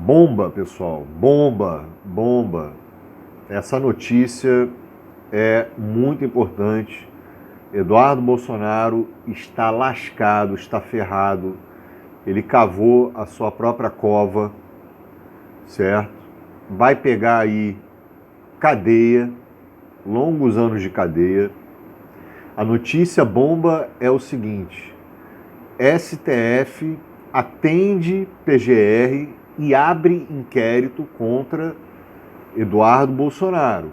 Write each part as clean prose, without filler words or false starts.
Bomba, pessoal, bomba. Essa notícia é muito importante. Eduardo Bolsonaro está lascado, está ferrado. Ele cavou a sua própria cova, certo? Vai pegar aí cadeia, longos anos de cadeia. A notícia bomba é o seguinte: STF atende PGR e abre inquérito contra Eduardo Bolsonaro.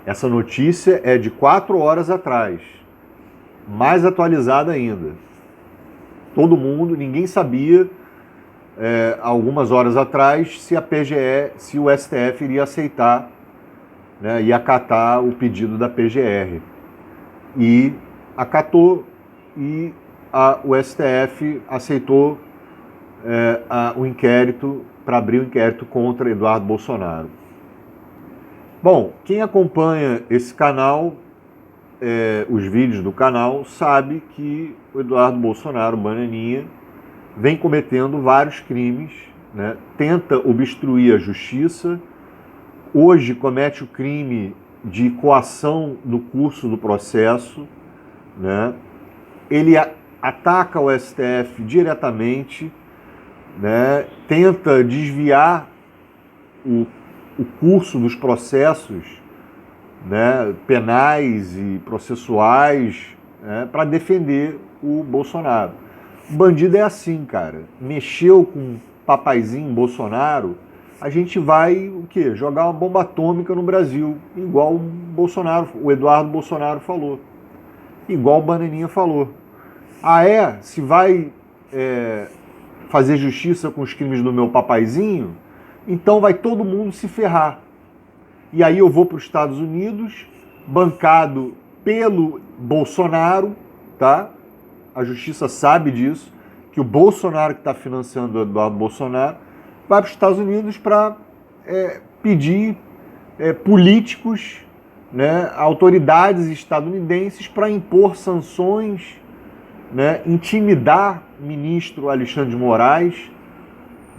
Essa notícia é de 4 horas atrás, mais atualizada ainda. Todo mundo, ninguém sabia, algumas horas atrás, se a PGE, se o STF iria aceitar, né, ia acatar o pedido da PGR. E acatou, e o STF aceitou o inquérito, para abrir o inquérito contra Eduardo Bolsonaro. Bom, quem acompanha esse canal, os vídeos do canal, sabe que o Eduardo Bolsonaro, Bananinha, vem cometendo vários crimes, né? Tenta obstruir a justiça, hoje comete o crime de coação no curso do processo, né? Ele ataca o STF diretamente, né? Tenta desviar o curso dos processos, né, penais e processuais, né, para defender o Bolsonaro. O bandido é assim, cara. Mexeu com o papaizinho Bolsonaro, a gente vai o quê? Jogar uma bomba atômica no Brasil, igual o Eduardo Bolsonaro falou, igual o Bananinha falou. Se vai fazer justiça com os crimes do meu papaizinho, então vai todo mundo se ferrar. E aí eu vou para os Estados Unidos, bancado pelo Bolsonaro, tá? A justiça sabe disso, que o Bolsonaro que está financiando o Eduardo Bolsonaro, vai para os Estados Unidos para pedir políticos, né, autoridades estadunidenses para impor sanções, né, intimidar o ministro Alexandre de Moraes,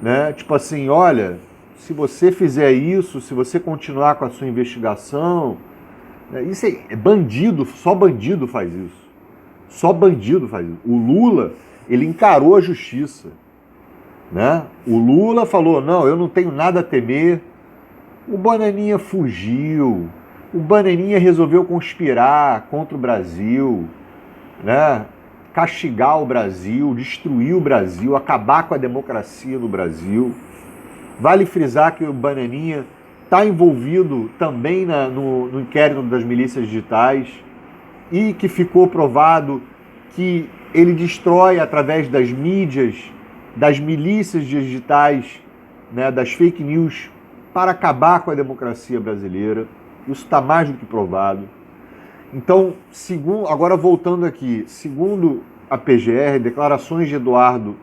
né, tipo assim, olha, se você fizer isso, se você continuar com a sua investigação, né, isso é bandido, só bandido faz isso. Só bandido faz isso. O Lula, ele encarou a justiça, né? O Lula falou, não, eu não tenho nada a temer. O Bananinha fugiu. O Bananinha resolveu conspirar contra o Brasil, né? Castigar o Brasil, destruir o Brasil, acabar com a democracia no Brasil. Vale frisar que o Bananinha está envolvido também no inquérito das milícias digitais e que ficou provado que ele destrói através das mídias, das milícias digitais, né, das fake news, para acabar com a democracia brasileira. Isso está mais do que provado. Então, agora voltando aqui, segundo a PGR, declarações de Eduardo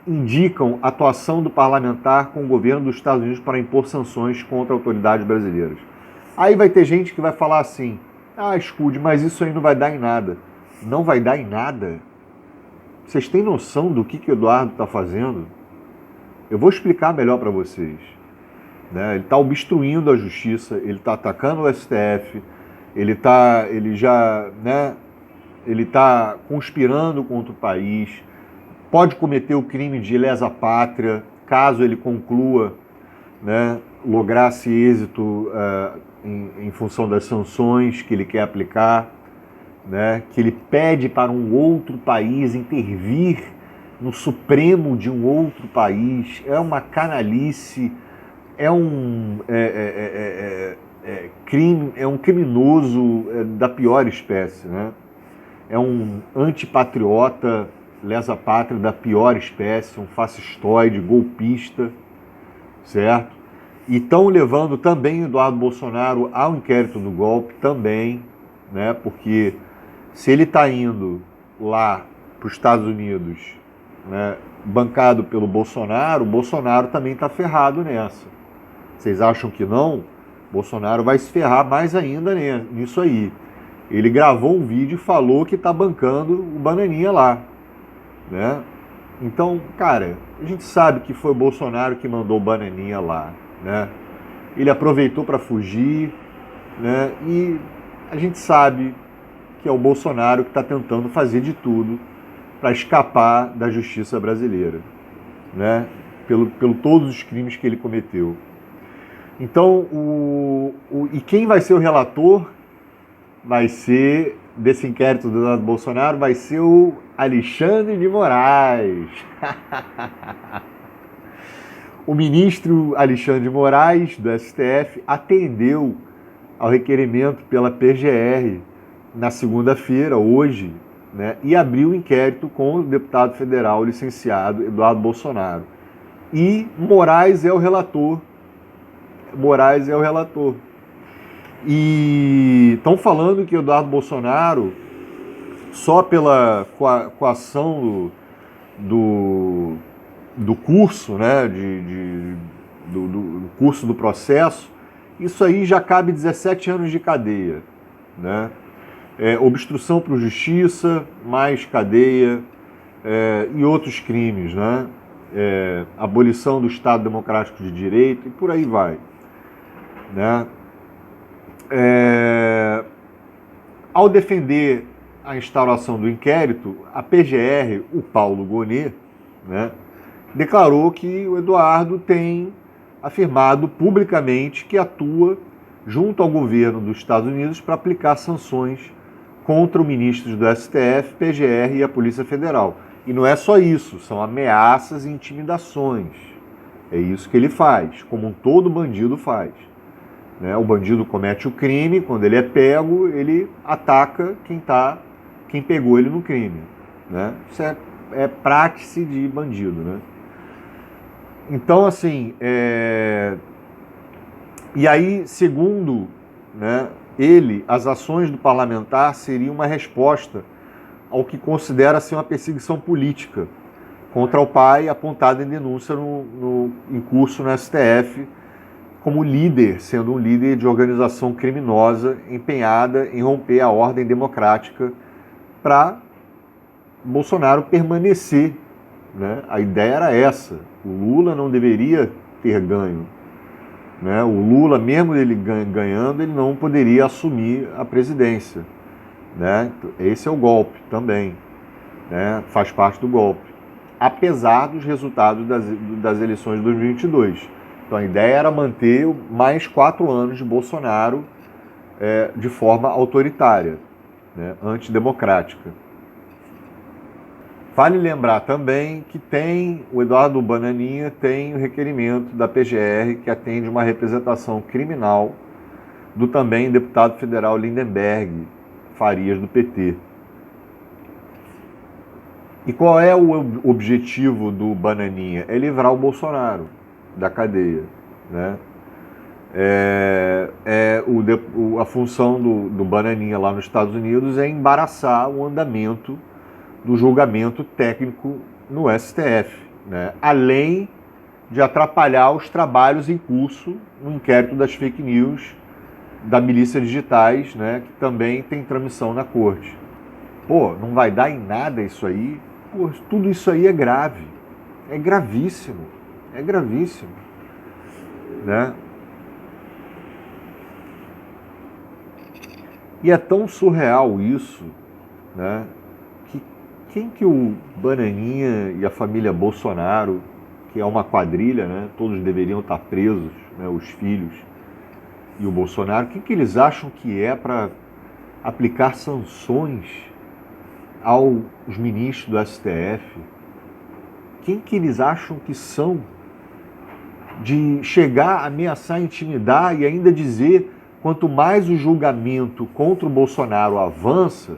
indicam atuação do parlamentar com o governo dos Estados Unidos para impor sanções contra autoridades brasileiras. Aí vai ter gente que vai falar assim, Scud, mas isso aí não vai dar em nada. Não vai dar em nada? Vocês têm noção do que o Eduardo está fazendo? Eu vou explicar melhor para vocês. Né? Ele está obstruindo a justiça, ele está atacando o STF, ele está conspirando contra o país, pode cometer o crime de lesa pátria, caso ele conclua, né, lograsse êxito em função das sanções que ele quer aplicar, né, que ele pede para um outro país intervir no Supremo de um outro país. É uma canalice, é um criminoso da pior espécie, né? É um antipatriota, lesa pátria da pior espécie, um fascistoide, golpista, certo? E estão levando também Eduardo Bolsonaro ao inquérito do golpe também, né? Porque se ele está indo lá para os Estados Unidos, né, bancado pelo Bolsonaro, o Bolsonaro também está ferrado nessa. Vocês acham que não? Bolsonaro vai se ferrar mais ainda nisso aí. Ele gravou um vídeo e falou que está bancando o Bananinha lá, né? Então, cara, a gente sabe que foi o Bolsonaro que mandou o Bananinha lá, né? Ele aproveitou para fugir, né? E a gente sabe que é o Bolsonaro que está tentando fazer de tudo para escapar da justiça brasileira, né? Pelo todos os crimes que ele cometeu. Então, e quem vai ser o relator vai ser, desse inquérito do Eduardo Bolsonaro, vai ser o Alexandre de Moraes. O ministro Alexandre de Moraes, do STF, atendeu ao requerimento pela PGR na segunda-feira, hoje, né, e abriu o inquérito com o deputado federal licenciado Eduardo Bolsonaro. E Moraes é o relator. Moraes é o relator. E estão falando que Eduardo Bolsonaro, só pela coação do curso, né, do curso do processo, isso aí já cabe 17 anos de cadeia, né? Obstrução para justiça, mais cadeia, e outros crimes, né? Abolição do Estado Democrático de Direito e por aí vai, né? Ao defender a instauração do inquérito, a PGR, o Paulo Gonet, né, declarou que o Eduardo tem afirmado publicamente que atua junto ao governo dos Estados Unidos para aplicar sanções contra os ministros do STF, PGR e a Polícia Federal. E não é só isso, são ameaças e intimidações. É isso que ele faz, como todo bandido faz. Né? O bandido comete o crime, quando ele é pego, ele ataca quem pegou ele no crime. Né? Isso é prática de bandido. Né? Então, assim, e aí, segundo, né, ele, as ações do parlamentar seriam uma resposta ao que considera ser uma perseguição política contra o pai, apontada em denúncia em curso no STF, como líder, sendo um líder de organização criminosa empenhada em romper a ordem democrática para Bolsonaro permanecer. Né? A ideia era essa. O Lula não deveria ter ganho. Né? O Lula, mesmo ele ganhando, ele não poderia assumir a presidência. Né? Esse é o golpe também. Né? Faz parte do golpe. Apesar dos resultados das eleições de 2022. Então a ideia era manter mais 4 anos de Bolsonaro de forma autoritária, né? Antidemocrática. Vale lembrar também que o Eduardo Bananinha tem o requerimento da PGR que atende uma representação criminal do também deputado federal Lindenberg Farias, do PT. E qual é o objetivo do Bananinha? É livrar o Bolsonaro da cadeia. Né? A função do Bananinha lá nos Estados Unidos é embaraçar o andamento do julgamento técnico no STF, né? Além de atrapalhar os trabalhos em curso no inquérito das fake news da milícia digitais, né? Que também tem transmissão na corte. Pô, não vai dar em nada isso aí? Pô, tudo isso aí é grave, é gravíssimo, né? E é tão surreal isso, né? Quem que o Bananinha e a família Bolsonaro, que é uma quadrilha, né? Todos deveriam estar presos, né? Os filhos e o Bolsonaro, quem que eles acham que é para aplicar sanções aos ministros do STF? Quem que eles acham que são de chegar, ameaçar, intimidar e ainda dizer quanto mais o julgamento contra o Bolsonaro avança,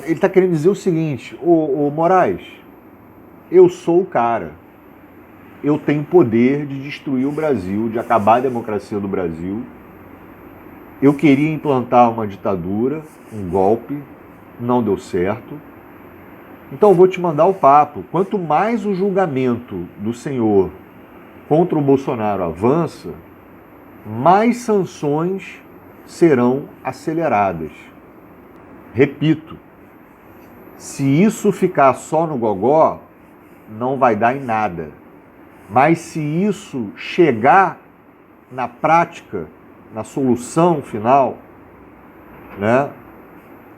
ele está querendo dizer o seguinte: ô Moraes, eu sou o cara, eu tenho poder de destruir o Brasil, de acabar a democracia do Brasil, eu queria implantar uma ditadura, um golpe, não deu certo, então eu vou te mandar o papo. Quanto mais o julgamento do senhor contra o Bolsonaro avança, mais sanções serão aceleradas. Repito, se isso ficar só no gogó, não vai dar em nada. Mas se isso chegar na prática, na solução final, né,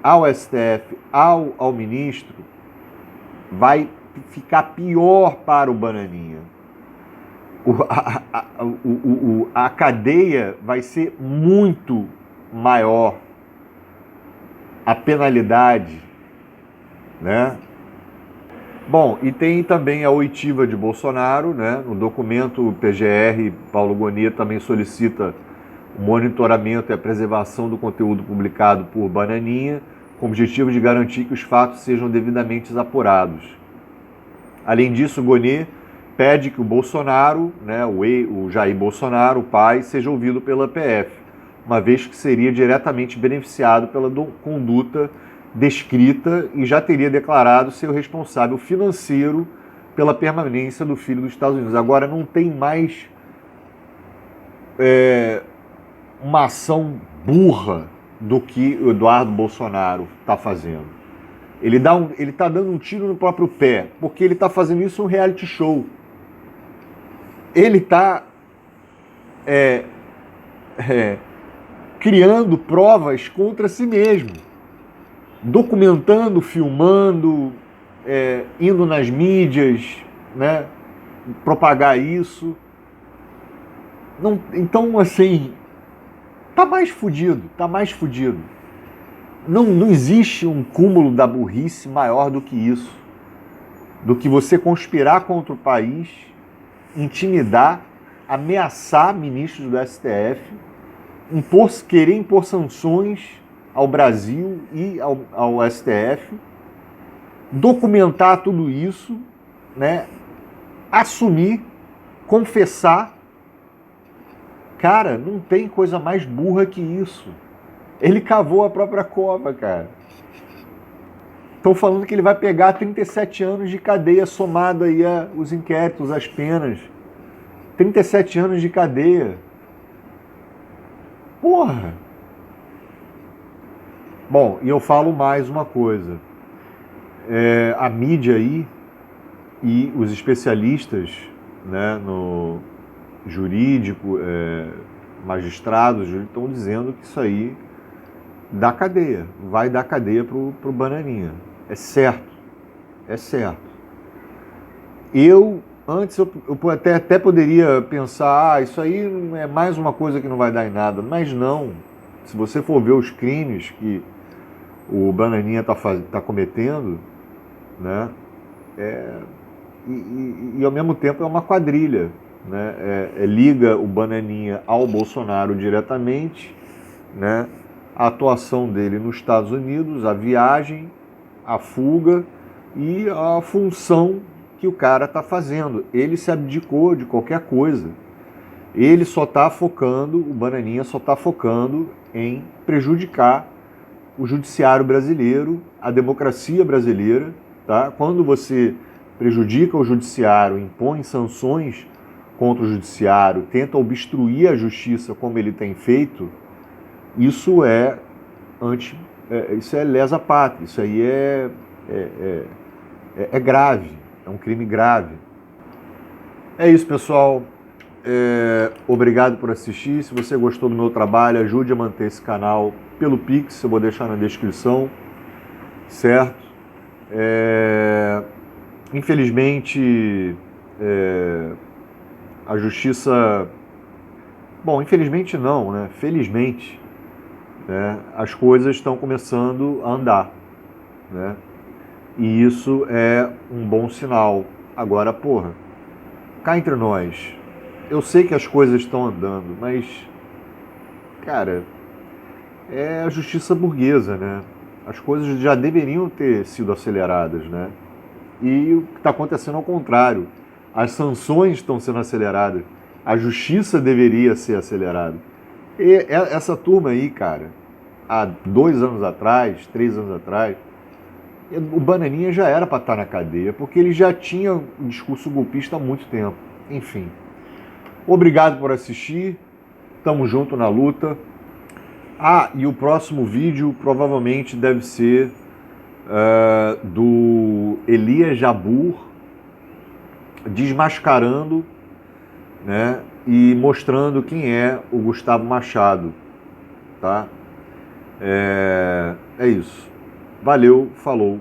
ao STF, ao ministro, vai ficar pior para o Bananinha. A cadeia vai ser muito maior, a penalidade, né? Bom, e tem também a oitiva de Bolsonaro, né? No documento, o PGR, Paulo Gonet, também solicita o monitoramento e a preservação do conteúdo publicado por Bananinha, com o objetivo de garantir que os fatos sejam devidamente apurados. Além disso, Gonet pede que o Bolsonaro, né, o Jair Bolsonaro, o pai, seja ouvido pela PF, uma vez que seria diretamente beneficiado pela conduta descrita e já teria declarado ser o responsável financeiro pela permanência do filho dos Estados Unidos. Agora não tem mais uma ação burra do que o Eduardo Bolsonaro está fazendo. Ele está dando um tiro no próprio pé, porque ele está fazendo isso um reality show. Ele está criando provas contra si mesmo, documentando, filmando, indo nas mídias, né, propagar isso. Não, então, assim, tá mais fudido. Não existe um cúmulo da burrice maior do que isso, do que você conspirar contra o país, intimidar, ameaçar ministros do STF, querer impor sanções ao Brasil e ao STF, documentar tudo isso, né, assumir, confessar. Cara, não tem coisa mais burra que isso. Ele cavou a própria cova, cara. Estão falando que ele vai pegar 37 anos de cadeia somado aí aos inquéritos, as penas. 37 anos de cadeia. Porra! Bom, e eu falo mais uma coisa. A mídia aí e os especialistas, né, no jurídico, magistrados, estão dizendo que isso aí dá cadeia, vai dar cadeia pro Bananinha. É certo. Antes eu até poderia pensar, isso aí é mais uma coisa que não vai dar em nada, mas não. Se você for ver os crimes que o Bananinha tá cometendo, né, e ao mesmo tempo é uma quadrilha, né, liga o Bananinha ao Bolsonaro diretamente, né, a atuação dele nos Estados Unidos, a viagem, a fuga e a função que o cara está fazendo. Ele se abdicou de qualquer coisa. Ele só está focando, o Bananinha só está focando em prejudicar o judiciário brasileiro, a democracia brasileira. Tá? Quando você prejudica o judiciário, impõe sanções contra o judiciário, tenta obstruir a justiça como ele tem feito, isso é lesa pátria, isso aí é grave, é um crime grave. É isso, pessoal. Obrigado por assistir. Se você gostou do meu trabalho, ajude a manter esse canal pelo Pix, eu vou deixar na descrição, certo? Infelizmente, a justiça... Bom, infelizmente não, né? Felizmente, né? As coisas estão começando a andar, né? E isso é um bom sinal. Agora, porra, cá entre nós, eu sei que as coisas estão andando, mas, cara, é a justiça burguesa, né? As coisas já deveriam ter sido aceleradas, né? E o que está acontecendo ao contrário. As sanções estão sendo aceleradas. A justiça deveria ser acelerada. E essa turma aí, cara, há 2 anos atrás, 3 anos atrás, o Bananinha já era para estar na cadeia, porque ele já tinha um discurso golpista há muito tempo. Enfim. Obrigado por assistir. Tamo junto na luta. E o próximo vídeo provavelmente deve ser do Elias Jabbour, desmascarando, né, e mostrando quem é o Gustavo Machado, tá? É isso. Valeu, falou.